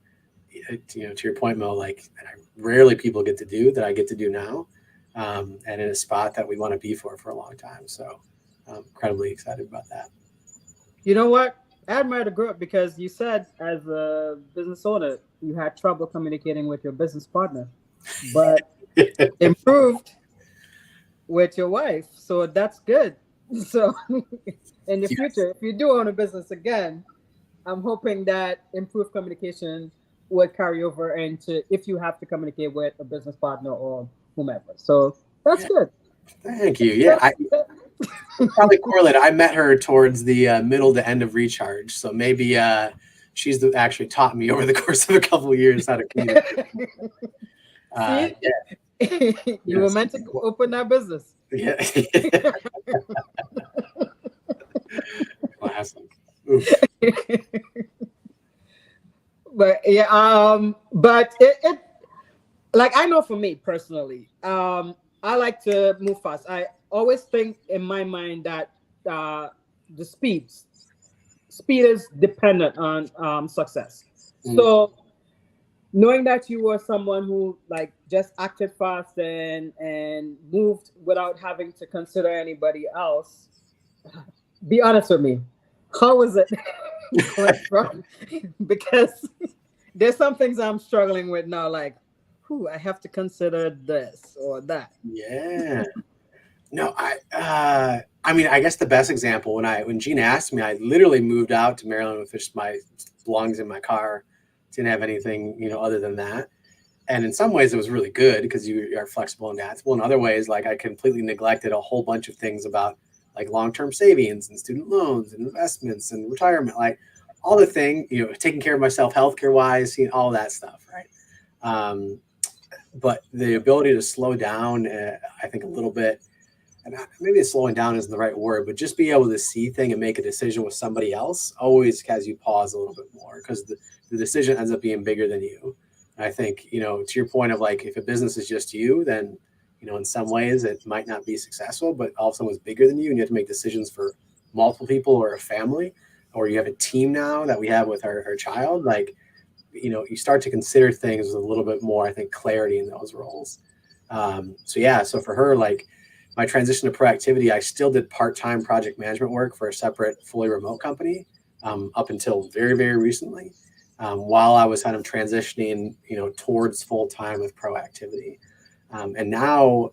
to your point, Mo, like rarely people get to do that I get to do now, and in a spot that we want to be for a long time. So I'm incredibly excited about that. You know what? I admire the growth, because you said as a business owner, you had trouble communicating with your business partner, but improved with your wife. So that's good. So in the future, if you do own a business again, I'm hoping that improved communication would carry over into if you have to communicate with a business partner or whomever. So that's good. Thank you. Yeah. Probably correlated. I met her towards the middle to end of Recharge, so maybe she's actually taught me over the course of a couple of years how to communicate. You were meant to open that business. Yeah. Classic. But yeah, but it like, I know for me personally, I like to move fast. I always think in my mind that the speed is dependent on success. So knowing that you were someone who like just acted fast and moved without having to consider anybody else, be honest with me. How is it going from? Because there's some things I'm struggling with now, like, I have to consider this or that. Yeah. No, I mean, I guess the best example when Gene asked me, I literally moved out to Maryland with just my belongings in my car. Didn't have anything, other than that. And in some ways it was really good because you are flexible and adaptable. In other ways, like I completely neglected a whole bunch of things about like long-term savings and student loans and investments and retirement, like all the thing, taking care of myself, healthcare wise, all that stuff. Right. But the ability to slow down, I think a little bit, and maybe slowing down isn't the right word, but just be able to see thing and make a decision with somebody else always has you pause a little bit more because the decision ends up being bigger than you. And I think, to your point of like, if a business is just you, then, in some ways it might not be successful, but all of a sudden it's bigger than you and you have to make decisions for multiple people or a family, or you have a team now that we have with our child, like, you start to consider things with a little bit more, I think, clarity in those roles. So for her, like my transition to proactivity, I still did part-time project management work for a separate fully remote company up until very, very recently, while I was kind of transitioning, towards full-time with proactivity. And now,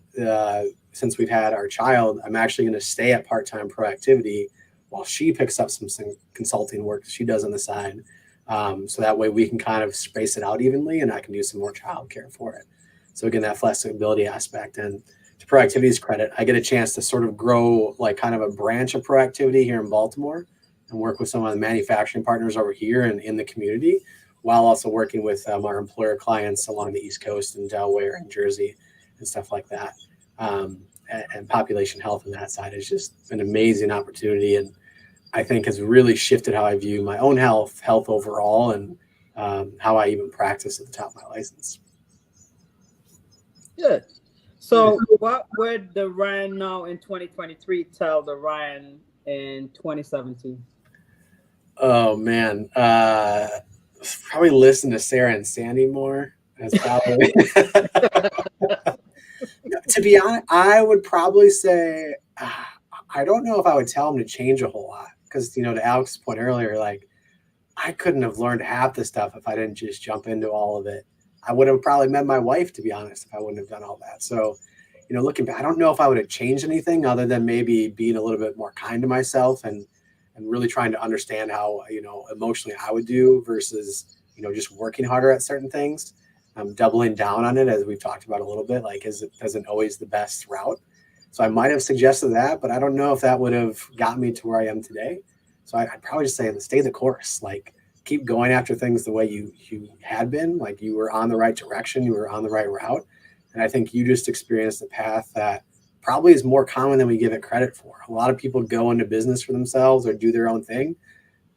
since we've had our child, I'm actually going to stay at part-time proactivity while she picks up some consulting work she does on the side. So that way we can kind of space it out evenly and I can do some more childcare for it. So again, that flexibility aspect. And to proactivity's credit, I get a chance to sort of grow like kind of a branch of proactivity here in Baltimore and work with some of the manufacturing partners over here and in the community, while also working with our employer clients along the East Coast and Delaware and Jersey and stuff like that. And population health on that side is just an amazing opportunity. And I think has really shifted how I view my own health overall, and how I even practice at the top of my license. Good. So what would the Ryan now in 2023 tell the Ryan in 2017? Oh man, probably listen to Sarah and Sandy more. That's probably to be honest, I would probably say I don't know if I would tell them to change a whole lot. Because, to Alex's point earlier, like I couldn't have learned half the stuff if I didn't just jump into all of it. I would have probably met my wife, to be honest, if I wouldn't have done all that. So, looking back, I don't know if I would have changed anything other than maybe being a little bit more kind to myself and really trying to understand how, emotionally I would do versus, just working harder at certain things. Doubling down on it, as we've talked about a little bit, like isn't always the best route. So I might have suggested that, but I don't know if that would have got me to where I am today. So I'd probably just say stay the course, like keep going after things the way you had been, like you were on the right direction, you were on the right route. And I think you just experienced a path that probably is more common than we give it credit for. A lot of people go into business for themselves or do their own thing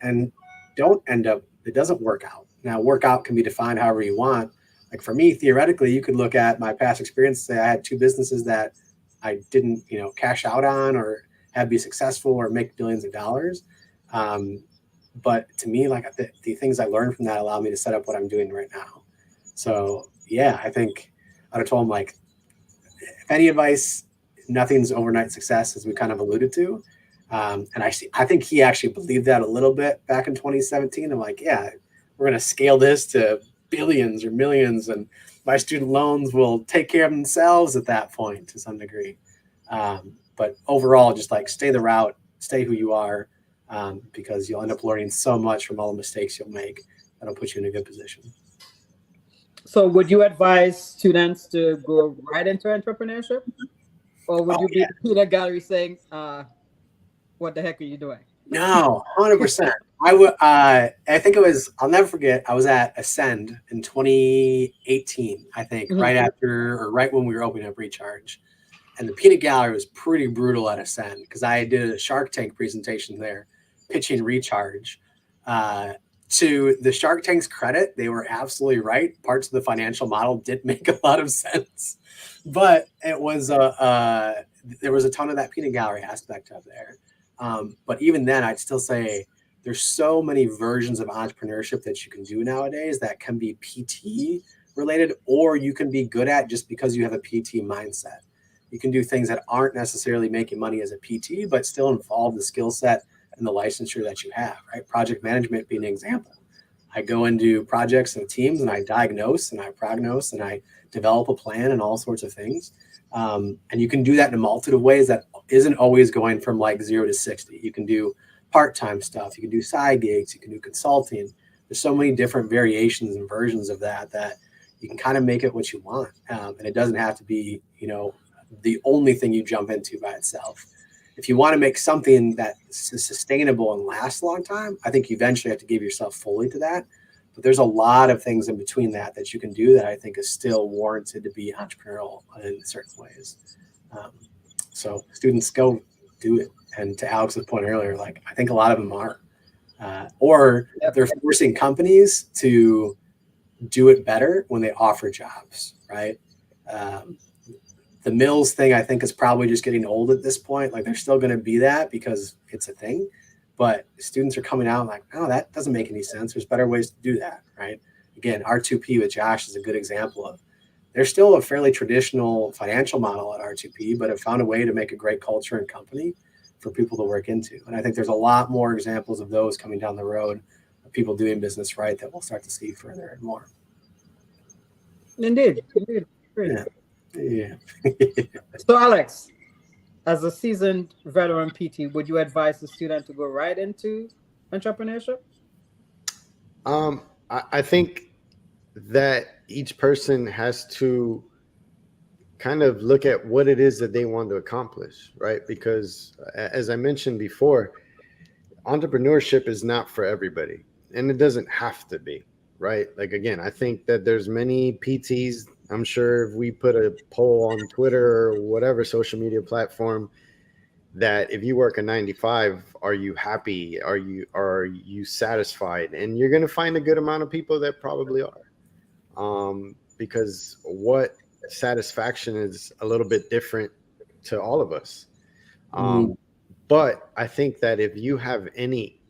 and it doesn't work out. Now, workout can be defined however you want. Like for me, theoretically, you could look at my past experience, say I had 2 businesses that I didn't, cash out on or have be successful or make billions of dollars. But to me, like the things I learned from that allow me to set up what I'm doing right now. So yeah, I think I'd have told him like, if any advice, nothing's overnight success, as we kind of alluded to. And I think he actually believed that a little bit back in 2017. I'm like, yeah, we're going to scale this to billions or millions, and my student loans will take care of themselves at that point to some degree. But overall, just like stay the route, stay who you are, because you'll end up learning so much from all the mistakes you'll make. That'll put you in a good position. So would you advise students to go right into entrepreneurship? Or would you be in a gallery saying, what the heck are you doing? No, 100%. I would. I think it was. I'll never forget. I was at Ascend in 2018. I think right when we were opening up Recharge, and the peanut gallery was pretty brutal at Ascend because I did a Shark Tank presentation there, pitching Recharge. To the Shark Tank's credit, they were absolutely right. Parts of the financial model did make a lot of sense, but it was there was a ton of that peanut gallery aspect of there. But even then, I'd still say there's so many versions of entrepreneurship that you can do nowadays that can be PT related, or you can be good at just because you have a PT mindset. You can do things that aren't necessarily making money as a PT, but still involve the skill set and the licensure that you have, right? Project management being an example. I go into projects and teams and I diagnose and I prognose and I develop a plan and all sorts of things. And you can do that in a multitude of ways that isn't always going from like 0 to 60. You can do part-time stuff. You can do side gigs. You can do consulting. There's so many different variations and versions of that you can kind of make it what you want. And it doesn't have to be, the only thing you jump into by itself. If you want to make something that is sustainable and lasts a long time, I think you eventually have to give yourself fully to that. But there's a lot of things in between that you can do that I think is still warranted to be entrepreneurial in certain ways. So students, go do it. And to Alex's point earlier, like I think a lot of them are, or they're forcing companies to do it better when they offer jobs, right? The Mills thing, I think, is probably just getting old at this point. Like they're still going to be that because it's a thing, but students are coming out like, oh, that doesn't make any sense. There's better ways to do that, right? Again, R2P with Josh is a good example of, there's still a fairly traditional financial model at R2P, but have found a way to make a great culture and company for people to work into. And I think there's a lot more examples of those coming down the road of people doing business right that we'll start to see further and more. Indeed. Yeah. So Alex, as a seasoned veteran PT, would you advise the student to go right into entrepreneurship? I think that each person has to kind of look at what it is that they want to accomplish, right? Because as I mentioned before, entrepreneurship is not for everybody, and it doesn't have to be, right? Like, again, I think that there's many PTs. I'm sure if we put a poll on Twitter or whatever social media platform, that if you work a 9 to 5, are you happy? Are you satisfied? And you're going to find a good amount of people that probably are, because what satisfaction is a little bit different to all of us. But I think that if you have any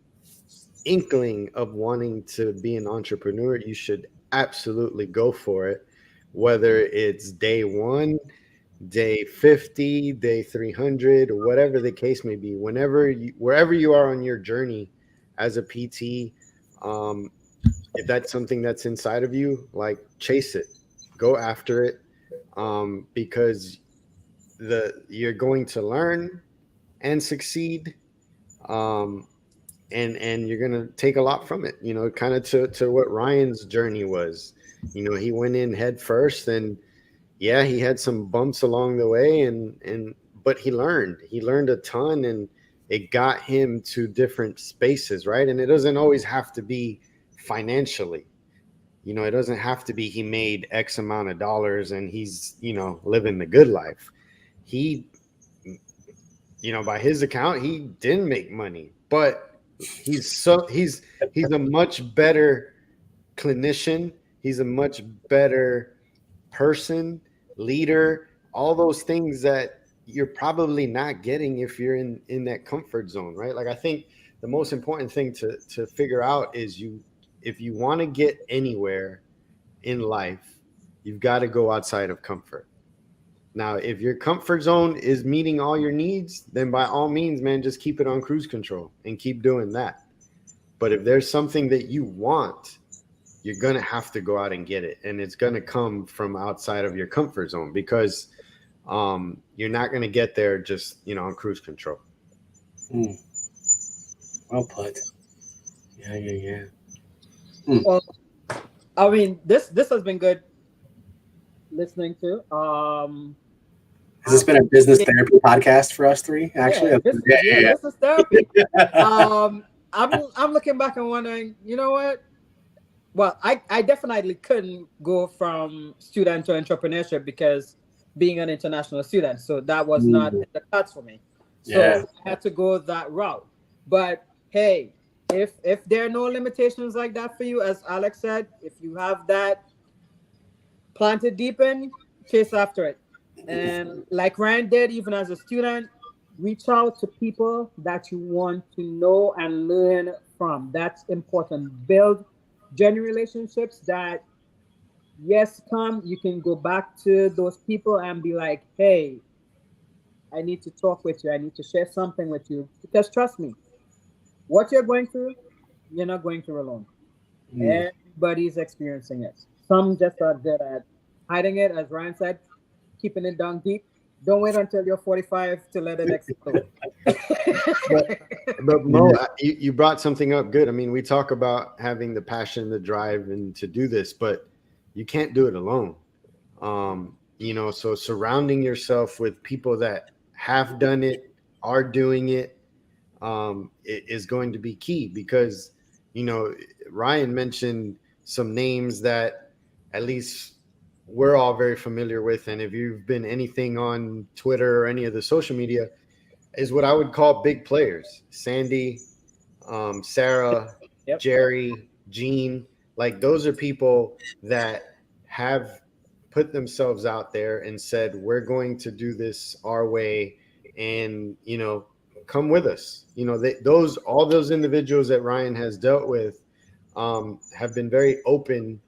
inkling of wanting to be an entrepreneur, you should absolutely go for it. Whether it's day 1, day 50, day 300, or whatever the case may be, wherever you are on your journey as a PT, if that's something that's inside of you, like chase it, go after it, because you're going to learn and succeed, and you're going to take a lot from it, kind of to what Ryan's journey was. He went in head first, and yeah, he had some bumps along the way, but he learned a ton, and it got him to different spaces, right? And it doesn't always have to be financially, it doesn't have to be he made X amount of dollars and he's, living the good life. He, by his account, he didn't make money, but he's a much better clinician. He's a much better person, leader, all those things that you're probably not getting if you're in that comfort zone, right? Like, I think the most important thing to figure out is if you want to get anywhere in life, you've got to go outside of comfort. Now, if your comfort zone is meeting all your needs, then by all means, man, just keep it on cruise control and keep doing that. But if there's something that you want, you're going to have to go out and get it. And it's going to come from outside of your comfort zone, because you're not going to get there just, on cruise control. Well put. Yeah. Well, I mean, this has been good listening to. Has this been a business therapy podcast for us three, actually? Business therapy. I'm looking back and wondering, you know what? Well, I definitely couldn't go from student to entrepreneurship because being an international student. So that was not in the cards for me. So I had to go that route. But hey, if there are no limitations like that for you, as Alex said, if you have that planted deep in, chase after it. And like Ryan did, even as a student, reach out to people that you want to know and learn from. That's important. Build genuine relationships that, yes, you can go back to those people and be like, hey, I need to talk with you. I need to share something with you. Because trust me, what you're going through, you're not going through alone. Everybody's experiencing it. Some just are good at hiding it, as Ryan said, keeping it down deep. Don't wait until you're 45 to let it explode. But Mo, you brought something up good. I mean, we talk about having the passion, the drive, and to do this, but you can't do it alone. So surrounding yourself with people that have done it, are doing it, is going to be key because, Ryan mentioned some names that at least we're all very familiar with. And if you've been anything on Twitter or any of the social media, is what I would call big players. Sandy, Sarah, Yep. Jerry, Gene, like those are people that have put themselves out there and said, we're going to do this our way and, come with us. All those individuals that Ryan has dealt with have been very open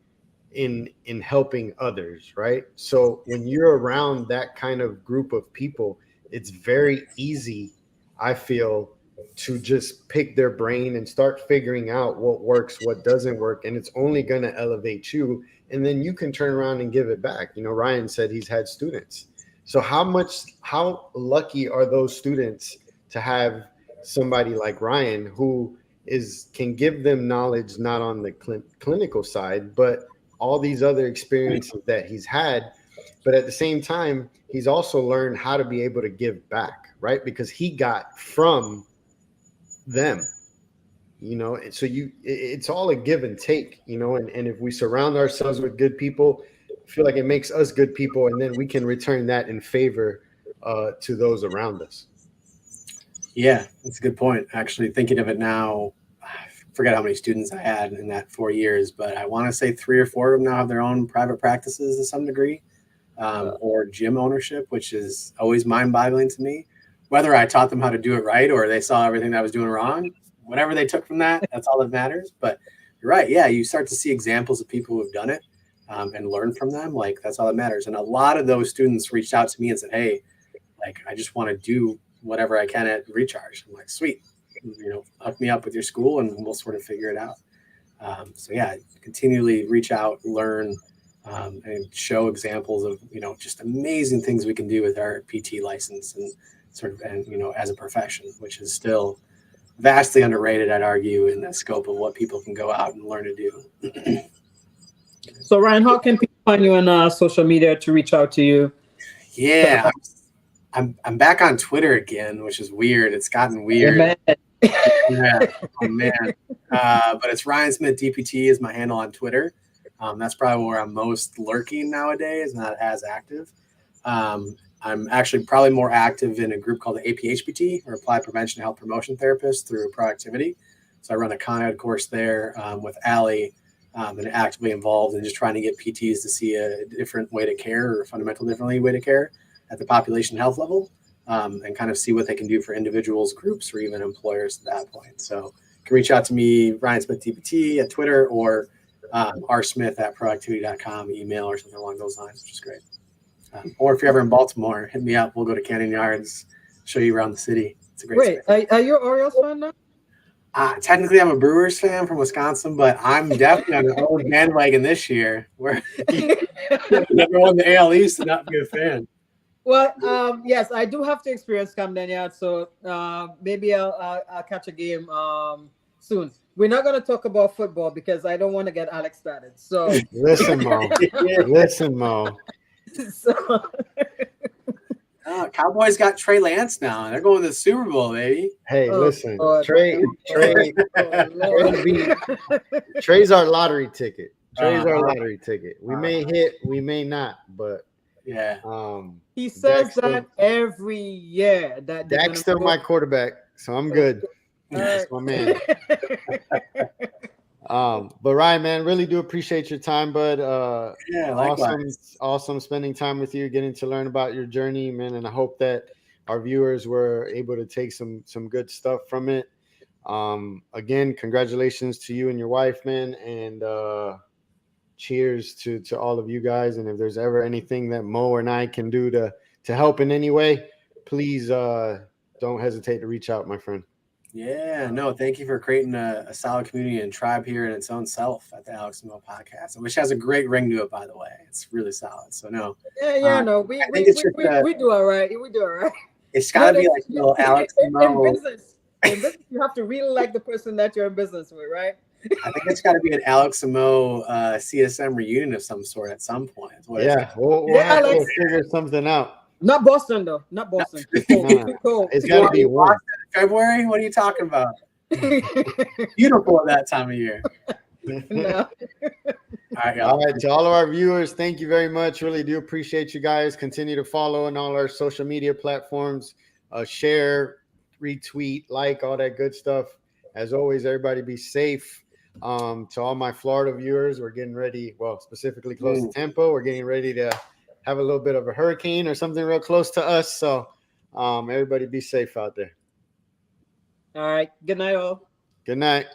in helping others, right? So when you're around that kind of group of people, it's very easy, I feel, to just pick their brain and start figuring out what works, what doesn't work, and it's only going to elevate you. And then you can turn around and give it back. Ryan said he's had students. So how lucky are those students to have somebody like Ryan who can give them knowledge, not on the clinical side, but all these other experiences that he's had. But at the same time, he's also learned how to be able to give back, right? Because he got from them, and so it's all a give and take, and if we surround ourselves with good people, I feel like it makes us good people, and then we can return that in favor to those around us. Yeah, that's a good point. Actually, thinking of it now, I forget how many students I had in that 4 years, but I want to say 3 or 4 of them now have their own private practices to some degree, or gym ownership, which is always mind-boggling to me. Whether I taught them how to do it right or they saw everything that I was doing wrong, whatever they took from that, that's all that matters. But you're right. Yeah, you start to see examples of people who have done it and learn from them. Like, that's all that matters. And a lot of those students reached out to me and said, hey, like, I just want to do whatever I can at Recharge. I'm like, sweet, hook me up with your school and we'll sort of figure it out. So yeah, continually reach out, learn, and show examples of, just amazing things we can do with our PT license and as a profession, which is still vastly underrated, I'd argue, in the scope of what people can go out and learn to do. So Ryan, how can people find you on social media to reach out to you? Yeah, I'm back on Twitter again, which is weird. It's gotten weird. Yeah. Oh, man. But it's Ryan Smith DPT is my handle on Twitter. That's probably where I'm most lurking nowadays, not as active. I'm actually probably more active in a group called the APHPT, or Applied Prevention Health Promotion Therapist, through Productivity. So I run a Con Ed course there with Allie, and actively involved in just trying to get PTs to see a different way to care, or a fundamental different way to care at the population health level, and kind of see what they can do for individuals, groups, or even employers at that point. So you can reach out to me, Ryan Smith DPT at Twitter, or rsmith@productivity.com, email or something along those lines, which is great. Or if you're ever in Baltimore, hit me up. We'll go to Canyon Yards, show you around the city. It's a great space. Are you an Orioles fan now? Technically, I'm a Brewers fan from Wisconsin, but I'm definitely on the old bandwagon this year, where never won the AL East and not be a fan. Well, yes, I do have to experience Camden Yards, so maybe I'll catch a game soon. We're not going to talk about football because I don't want to get Alex started. So listen, Mo. Listen, Mo. So, Cowboys got Trey Lance now, and they're going to the Super Bowl, baby. Hey, listen, Trey, Trey's our lottery ticket. Trey's our lottery ticket. We may hit, we may not, but yeah. He says that every year. That Dak's still my quarterback, so I'm good. That's my man. But Ryan, man, really do appreciate your time, bud. Yeah, likewise. Awesome spending time with you, getting to learn about your journey, man. And I hope that our viewers were able to take some good stuff from it. Again, congratulations to you and your wife, man, and cheers to all of you guys. And if there's ever anything that Mo and I can do to help in any way, please don't hesitate to reach out, my friend. Yeah, no, thank you for creating a solid community and tribe here in its own self at the AlexAndMo Podcast, which has a great ring to it, by the way. It's really solid. So no, No, we do all right. We do all right. It's got to be like little AlexAndMo. In business, you have to really like the person that you're in business with, right? I think it's got to be an AlexAndMo CSM reunion of some sort at some point. We'll have to figure something out. Not Boston, though. Not Boston. No. It's got to be warm. February? What are you talking about? Beautiful at that time of year. No. All right, to all of our viewers, thank you very much. Really do appreciate you guys. Continue to follow on all our social media platforms. Share, retweet, like, all that good stuff. As always, everybody be safe. To all my Florida viewers, we're getting ready, specifically close to Tampa. We're getting ready to have a little bit of a hurricane or something real close to us. So everybody be safe out there. All right. Good night, all. Good night.